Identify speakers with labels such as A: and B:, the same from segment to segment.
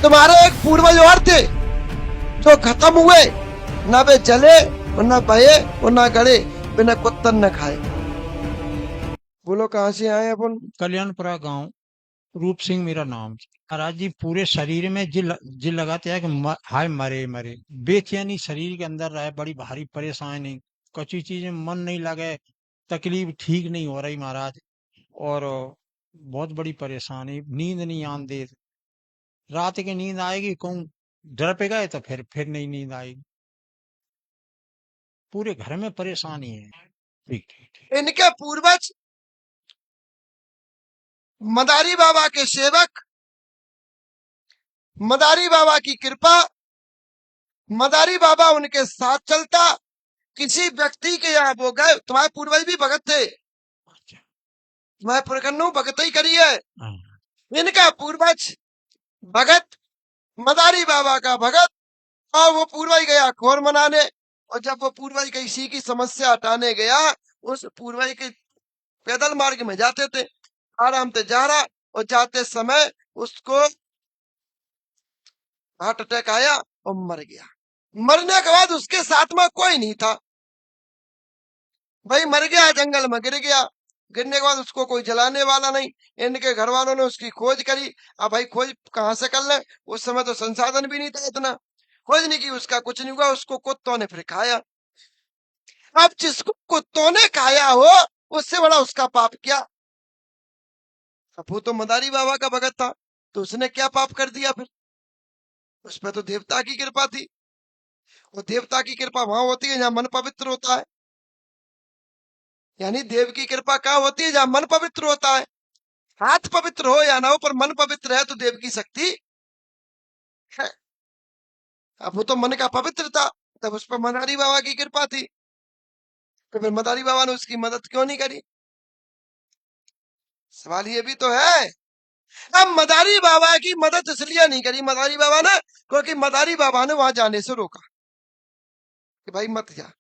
A: तुम्हारे एक पूर्वज और थे जो खत्म हुए, न वे जले और न बहे और न गड़े, बिना कुत्तन न खाए। बोलो कहाँ से आए अपन?
B: कल्याणपुरा गांव, रूप सिंह मेरा नाम। महाराज जी पूरे शरीर में जिल लगाते हैं कि हाय मरे मरे, बेचैनी शरीर के अंदर रहे, बड़ी भारी परेशानी, कच्ची चीजें मन नहीं लगे, तकलीफ ठीक नहीं हो रही महाराज। और बहुत बड़ी परेशानी, नींद नहीं आंदी, रात की नींद आएगी कहूँ डर पे गए तो फिर नहीं नींद आएगी, पूरे घर में परेशानी है। ठीक ठीक ठीक।
A: इनके पूर्वज मदारी बाबा के सेवक, मदारी बाबा की कृपा, मदारी बाबा उनके साथ चलता। किसी व्यक्ति के यहाँ वो गए, तुम्हारे पूर्वज भी भगत थे,
B: अच्छा।
A: तुम्हारे पुरखनों भगत ही करी है।
B: हाँ।
A: इनका पूर्वज भगत, मदारी बाबा का भगत, और वो पूर्वज गया खोर मनाने। और जब वो पूर्वज किसी की समस्या हटाने गया, उस पूर्वज के पैदल मार्ग में जाते थे, आराम से जा रहा, और जाते समय उसको हार्ट अटैक आया और मर गया। मरने के बाद उसके साथ में कोई नहीं था, भाई मर गया, जंगल में गिर गया। गिरने के बाद उसको कोई जलाने वाला नहीं। इनके घर वालों ने उसकी खोज करी। अब भाई खोज कहाँ से कर ले, उस समय तो संसाधन भी नहीं था इतना। खोज नहीं की, उसका कुछ नहीं हुआ, उसको कुत्तों ने फिर खाया। अब जिसको कुत्तों ने खाया हो, उससे बड़ा उसका पाप क्या? अब वो तो मदारी बाबा का भगत था, तो उसने क्या पाप कर दिया फिर? उस पर तो देवता की कृपा थी। और देवता की कृपा वहां होती है जहां मन पवित्र होता है। यानी देव की कृपा कहाँ होती है? जहां मन पवित्र होता है। हाथ पवित्र हो या ना हो, पर मन पवित्र है तो देव की शक्ति है। अब वो तो मन का पवित्र था, तब उस पर मदारी बाबा की कृपा थी, तो फिर मदारी बाबा ने उसकी मदद क्यों नहीं करी? सवाल ये भी तो है। अब मदारी बाबा की मदद इसलिए नहीं करी मदारी बाबा ने, क्योंकि मदारी बाबा ने वहां जाने से रोका कि भाई मत जा।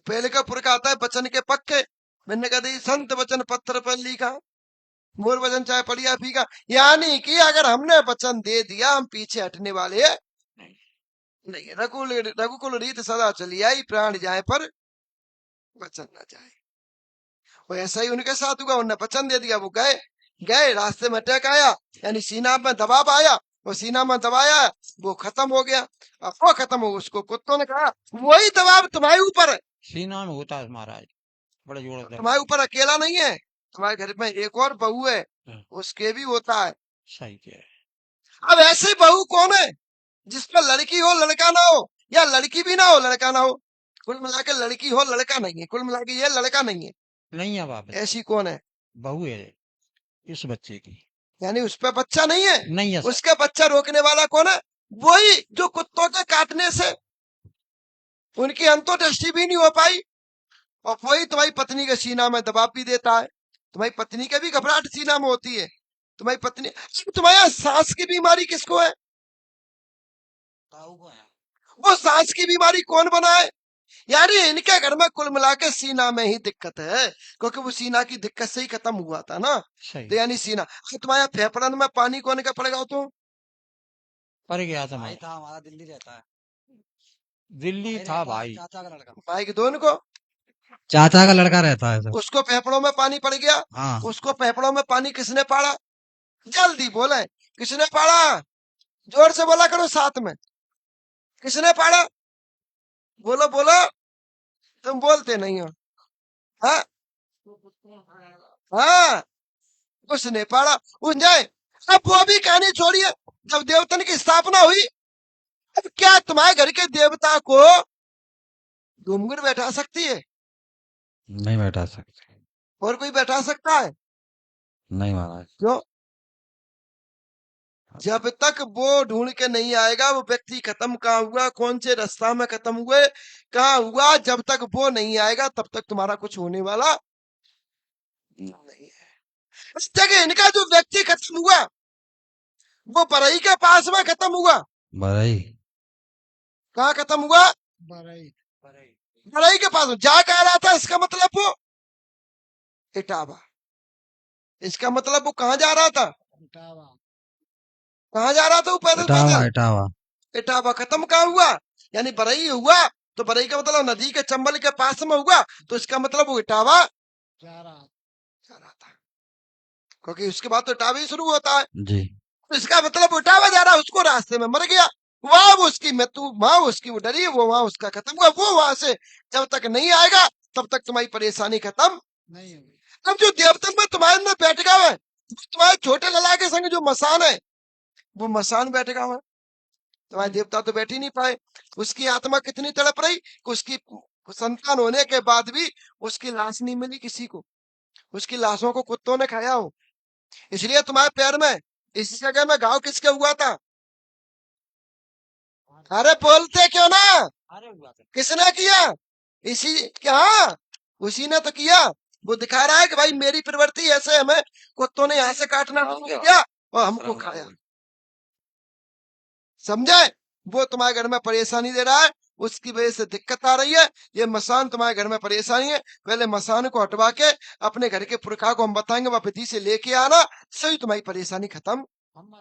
A: पहले का पुरखा आता है वचन के पक्के। मैंने कहा संत वचन पत्थर पर लिखा, मोर वचन चाहे पड़िया फीका। यानी कि अगर हमने वचन दे दिया, हम पीछे हटने वाले नहीं। रघुकुल रीत सदा चली आई, प्राण जाए पर वचन न जाए। वो ऐसा ही उनके साथ हुआ, उन्होंने वचन दे दिया, वो गए। गए, रास्ते में अटैक आया, यानी सीना में दबाव आया, वो सीना में दबाया, वो खत्म हो गया। अब वो खत्म हो, उसको कुत्तों ने कहा वही दबाव तुम्हारे ऊपर है।
B: सीना में होता है महाराज, बड़ा जोरदार।
A: तुम्हारे ऊपर अकेला नहीं है, तुम्हारे घर में एक और बहू है,
B: हाँ,
A: उसके भी होता है।
B: सही कह रहे
A: अब ऐसी बहू कौन है जिस पर लड़की हो लड़का ना हो, या लड़की भी ना हो लड़का ना हो? कुल मिला के लड़की हो लड़का नहीं है, कुल मिला के ये लड़का नहीं है।
B: नहीं है बाप,
A: ऐसी कौन है?
B: बहू है इस बच्चे की।
A: यानी उस पर बच्चा नहीं है।
B: नहीं है सर।
A: उसका बच्चा रोकने वाला कौन है? वही जो कुत्तों के काटने से उनकी अंतोदृष्टि भी नहीं हो पाई, और वही तुम्हारी पत्नी के सीना में दबाव भी देता है। तुम्हारी पत्नी के भी घबराहट सीना में होती है। तुम्हारी पत्नी, तुम्हारे सांस की बीमारी किसको है? वो सांस की बीमारी कौन बनाए? यानी इनके घर में कुल मिला के सीना में ही दिक्कत है, क्योंकि वो सीना की दिक्कत से ही खत्म हुआ था ना।
B: सही।
A: तो यानी सीना, तुम्हारे फेफड़न में पानी कौन का पड़ेगा? तो
B: पर गया था
C: भाई
B: मैं,
C: था हमारा, दिल्ली रहता है।
B: दिल्ली
C: भाई
B: था
C: रहता है,
B: भाई।
C: चाचा का लड़का।
A: भाई के दोनों को,
C: चाचा का लड़का रहता है सर।
A: उसको फेफड़ों में पानी पड़ गया।
C: हाँ।
A: उसको फेफड़ों में पानी किसने पाड़ा? जल्दी बोले, किसने पाड़ा? जोर से बोला करो साथ में, किसने पाड़ा? बोलो बोलो, तुम बोलते नहीं हो। हाँ हाँ, उसने पाड़ा। उन जाए। अब वो भी कहानी छोड़िए। जब देवतन की स्थापना हुई, अब क्या तुम्हारे घर के देवता को घूमगुर बैठा सकती है?
C: नहीं बैठा सकते।
A: और कोई बैठा सकता है?
C: नहीं महाराज।
A: क्यों? जब तक वो ढूंढ के नहीं आएगा वो व्यक्ति खत्म कहाँ हुआ, कौन से रास्ता में खत्म हुए, कहाँ हुआ, जब तक वो नहीं आएगा तब तक तुम्हारा कुछ होने वाला नहीं है। इस जगह इनका जो व्यक्ति खत्म हुआ, वो बरई के पास में खत्म हुआ।
C: बरई।
A: कहाँ खत्म हुआ?
C: बरई।
A: बरई के पास में। जा कह रहा था, इसका मतलब वो इटावा। इसका मतलब वो कहाँ जा रहा था?
C: इटावा।
A: कहाँ जा रहा था वो पैदल
C: इटावा
A: पैदल?
C: इटावा
A: इटावा खत्म कहाँ हुआ? यानी बरई हुआ, तो बरई का मतलब नदी के चंबल के पास में हुआ, तो इसका मतलब वो इटावा
B: जा रहा
A: जा रहा था, क्योंकि उसके बाद तो इटावा ही शुरू होता है।
C: जी
A: तो इसका मतलब वो इटावा जा रहा, उसको रास्ते में मर गया, वहां वो उसकी मृत्यु, वहां उसकी वो डरी, वो वहां उसका खत्म हुआ, वो वहां से जब तक नहीं आएगा तब तक तुम्हारी परेशानी खत्म।
B: नहीं होगी।
A: अब जो देवतन में तुम्हारे में बैठ गया है, तुम्हारे छोटे लला के संग जो मसान है, वो मसान बैठ गया है, तुम्हारे देवता तो बैठ ही नहीं पाए। उसकी आत्मा कितनी तड़प रही कि उसकी संतान होने के बाद भी उसकी लाश नहीं मिली किसी को, उसकी लाशों को कुत्तों ने खाया हो। इसलिए तुम्हारे पैर में इस जगह में घाव किसके हुआ था? अरे बोलते क्यों ना?
B: अरे हुआ था।
A: किसने किया? इसी क्या, उसी ने तो किया। वो दिखा रहा है कि भाई मेरी प्रवृत्ति ऐसे, हमें कुत्तों ने यहाँ से काटना शुरू किया और हमको खाया, समझे? वो तुम्हारे घर में परेशानी दे रहा है, उसकी वजह से दिक्कत आ रही है। ये मसान तुम्हारे घर में परेशानी है, पहले मसान को हटवा के अपने घर के पुरखा को हम बताएंगे, वह विधि से लेके आना, सही तुम्हारी परेशानी खत्म।
B: हम